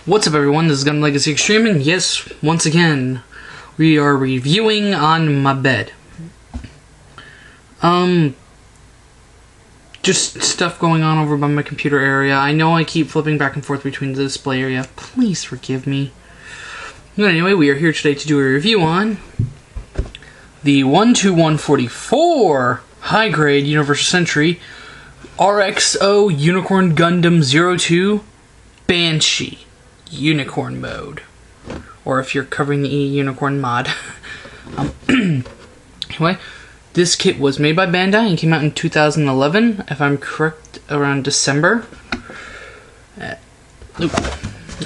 What's up, everyone? This is GundamLegacyExtreme, and yes, once again, we are reviewing on my bed. Just stuff going on over by my computer area. I know I keep flipping back and forth between the display area. Please forgive me. But anyway, we are here today to do a review on the 12144 high-grade Universal Century RXO Unicorn Gundam 02 Banshee Unicorn mode, or if you're covering the Unicorn mod. Anyway, this kit was made by Bandai and came out in 2011, if I'm correct, around December.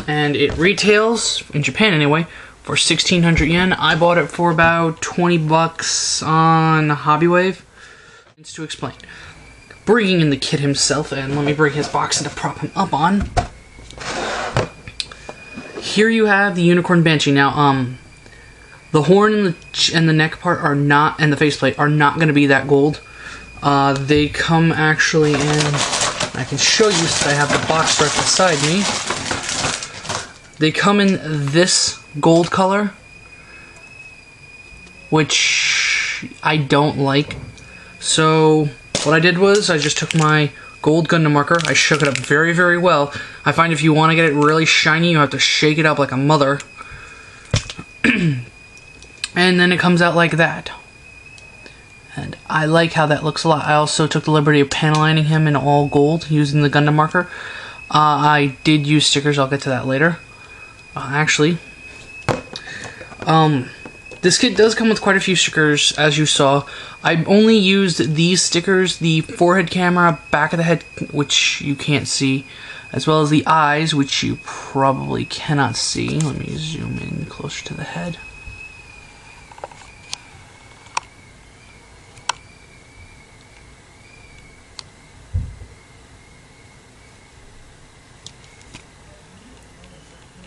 And it retails, in Japan anyway, for 1,600 yen. I bought it for about 20 bucks on HobbyWave. Just to explain. Bringing in the kit himself, and let me bring his box in to prop him up on. Here you have the Unicorn Banshee. Now, the horn and the neck part are not, and the faceplate are not going to be that gold. They come actually in, I can show you since I have the box right beside me. They come in this gold color, which I don't like. So what I did was I just took my gold Gundam marker, I shook it up very, very well. I find if you want to get it really shiny, you have to shake it up like a mother. And then it comes out like that. And I like how that looks a lot. I also took the liberty of panel lining him in all gold using the Gundam marker. I did use stickers, I'll get to that later. This kit does come with quite a few stickers, as you saw. I only used these stickers, the forehead camera, back of the head, which you can't see, as well as the eyes, which you probably cannot see. Let me zoom in closer to the head.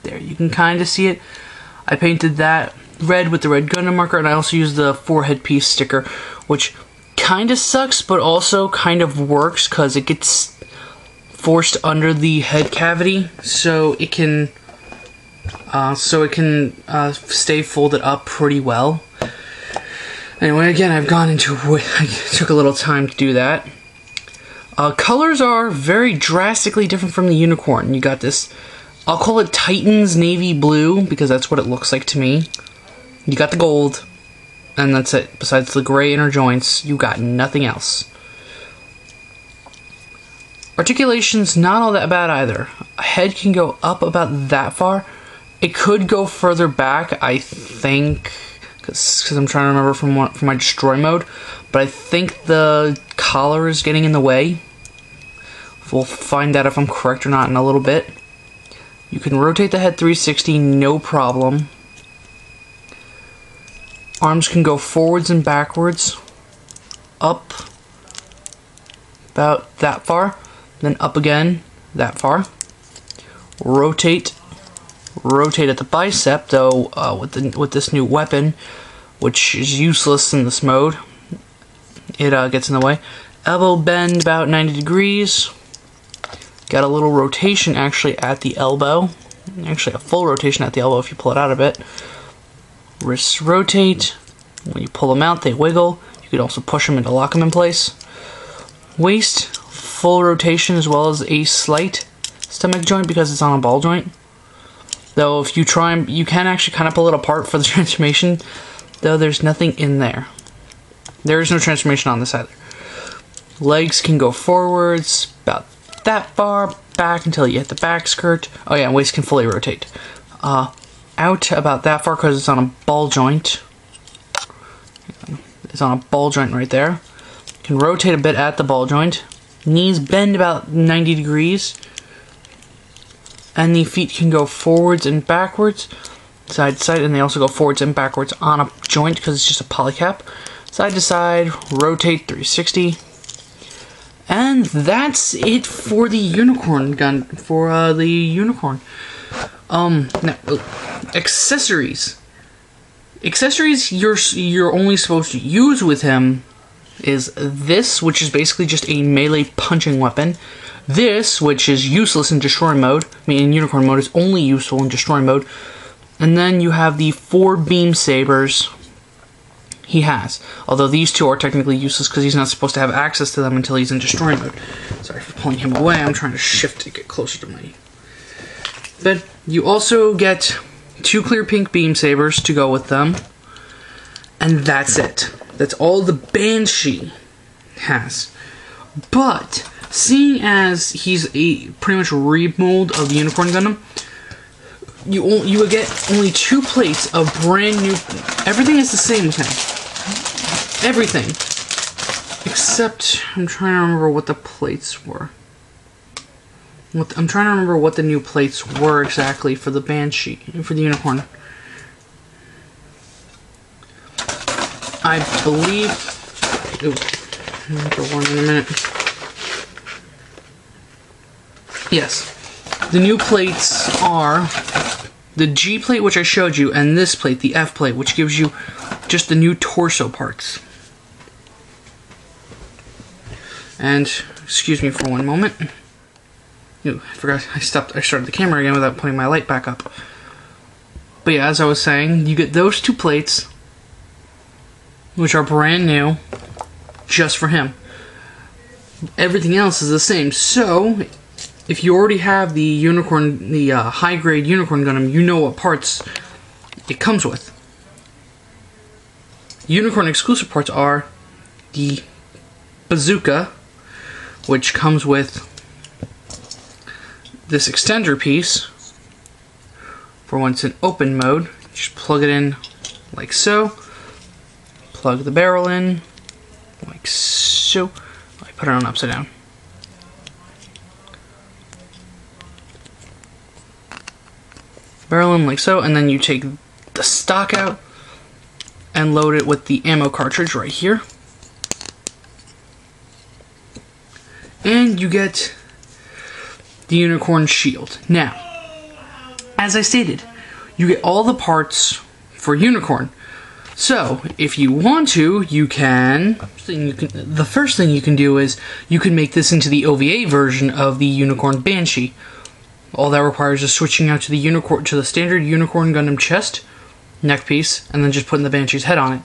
There, you can kind of see it. I painted that red with the red Gundam marker, and I also used the forehead piece sticker, which kind of sucks, but also kind of works because it gets forced under the head cavity, so it can stay folded up pretty well. Anyway, again, I've gone into it. I took a little time to do that. Colors are very drastically different from the Unicorn. You got this, I'll call it Titan's navy blue because that's what it looks like to me. You got the gold, and that's it. Besides the gray inner joints, you got nothing else. Articulation's not all that bad either. A head can go up about that far. It could go further back, I think, because I'm trying to remember from my destroy mode, but I think the collar is getting in the way. We'll find out if I'm correct or not in a little bit. You can rotate the head 360, no problem. Arms can go forwards and backwards, up about that far, then up again that far. Rotate at the bicep, though with this new weapon, which is useless in this mode, it gets in the way. Elbow bend about 90 degrees. Got a little rotation actually at the elbow, actually a full rotation at the elbow if you pull it out a bit. Wrists rotate. When you pull them out, they wiggle. You could also push them in to lock them in place. Waist, full rotation, as well as a slight stomach joint because it's on a ball joint. Though if you try, you can actually kind of pull it apart for the transformation, though there's nothing in there. There is no transformation on this either. Legs can go forwards, about that far, back until you hit the back skirt. Oh yeah, and waist can fully rotate. Out about that far because it's on a ball joint. It's on a ball joint right there. You can rotate a bit at the ball joint. Knees bend about 90 degrees. And the feet can go forwards and backwards, side to side, and they also go forwards and backwards on a joint because it's just a polycap. Side to side, rotate 360. And that's it for the Unicorn gun, for the Unicorn. Now, accessories. Accessories you're only supposed to use with him is this, which is basically just a melee punching weapon. This, which is useless in destroy mode, I mean in unicorn mode, is only useful in destroy mode. And then you have the 4 beam sabers he has. Although these 2 are technically useless because he's not supposed to have access to them until he's in destroy mode. Sorry for pulling him away, I'm trying to shift to get closer to my... But you also get 2 clear pink beam sabers to go with them. And that's it. That's all the Banshee has. But, seeing as he's a pretty much remold of the Unicorn Gundam, you will get only 2 plates of brand new... Everything is the same with him. Everything. Except, I'm trying to remember what the plates were. I'm trying to remember what the new plates were exactly for the Banshee, for the Unicorn. I believe... Ooh, I'll get one in a minute. Yes. The new plates are the G plate, which I showed you, and this plate, the F plate, which gives you just the new torso parts. And, excuse me for one moment. Ooh, I forgot, I started the camera again without putting my light back up. But yeah, as I was saying, you get those 2 plates, which are brand new, just for him. Everything else is the same. So, if you already have the Unicorn, the high-grade Unicorn Gundam, you know what parts it comes with. Unicorn exclusive parts are the bazooka, which comes with this extender piece for when it's in open mode. Just plug it in like so. Plug the barrel in like so. I put it on upside down. Barrel in like so, and then you take the stock out and load it with the ammo cartridge right here. And you get the Unicorn shield. Now, as I stated, you get all the parts for Unicorn. So, if you want to, you can... The first thing you can do is, you can make this into the OVA version of the Unicorn Banshee. All that requires is switching out to the standard Unicorn Gundam chest, neck piece, and then just putting the Banshee's head on it.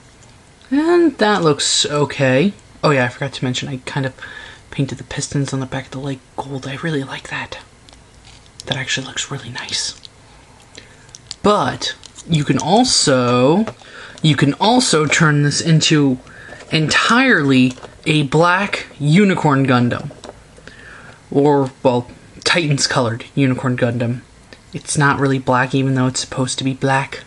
And that looks okay. Oh yeah, I forgot to mention, I kind of painted the pistons on the back of the leg gold. I really like that. That actually looks really nice. But you can also turn this into entirely a black Unicorn Gundam. Or, well, Titans colored Unicorn Gundam. It's not really black even though it's supposed to be black.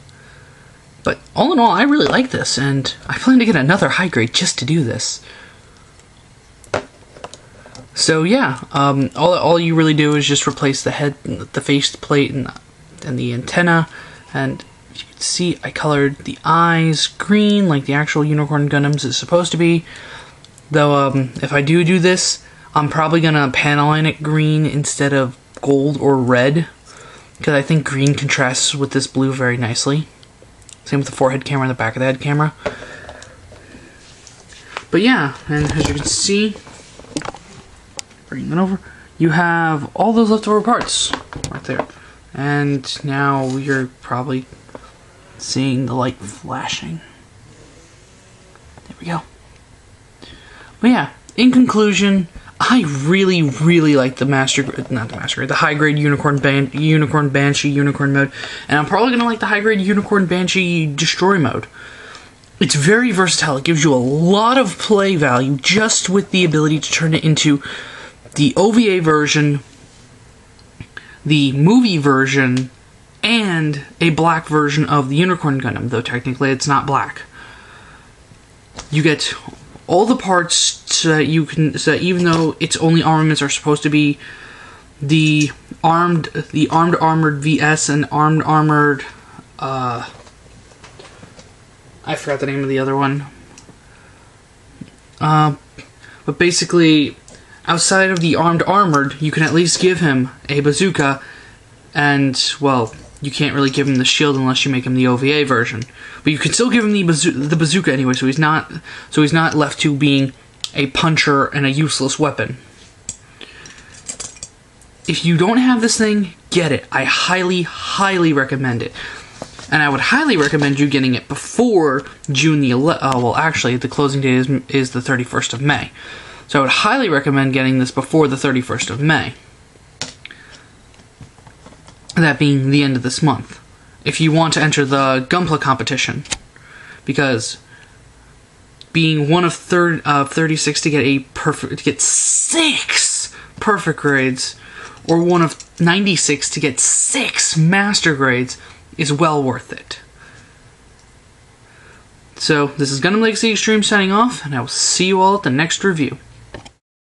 But all in all, I really like this, and I plan to get another high grade just to do this. So yeah, all you really do is just replace the head, the face plate, and the antenna. And as you can see, I colored the eyes green like the actual Unicorn Gundams is supposed to be. Though if I do this, I'm probably gonna panelline it green instead of gold or red, because I think green contrasts with this blue very nicely. Same with the forehead camera and the back of the head camera. But yeah, and as you can see, bring that over, you have all those leftover parts right there. And now you're probably seeing the light flashing. There we go. But yeah, in conclusion, I really, really like the the high-grade Unicorn Banshee Unicorn mode, and I'm probably gonna like the high-grade Unicorn Banshee Destroy mode. It's very versatile. It gives you a lot of play value just with the ability to turn it into the OVA version, the movie version, and a black version of the Unicorn Gundam, though technically it's not black. You get all the parts so that even though its only armaments are supposed to be the armed armored VS and armed armored I forgot the name of the other one. But basically, outside of the armed armored, you can at least give him a bazooka, and well, you can't really give him the shield unless you make him the OVA version. But you can still give him the bazooka anyway, so he's not left to being a puncher and a useless weapon. If you don't have this thing, get it. I highly, highly recommend it. And I would highly recommend you getting it before June the 11th. Well, actually, the closing date is the 31st of May. So I would highly recommend getting this before the 31st of May. That being the end of this month. If you want to enter the Gunpla competition. Because being one of 36 to get 6 perfect grades, or one of 96 to get 6 master grades, is well worth it. So, this is GundamLegacyExtreme signing off, and I will see you all at the next review.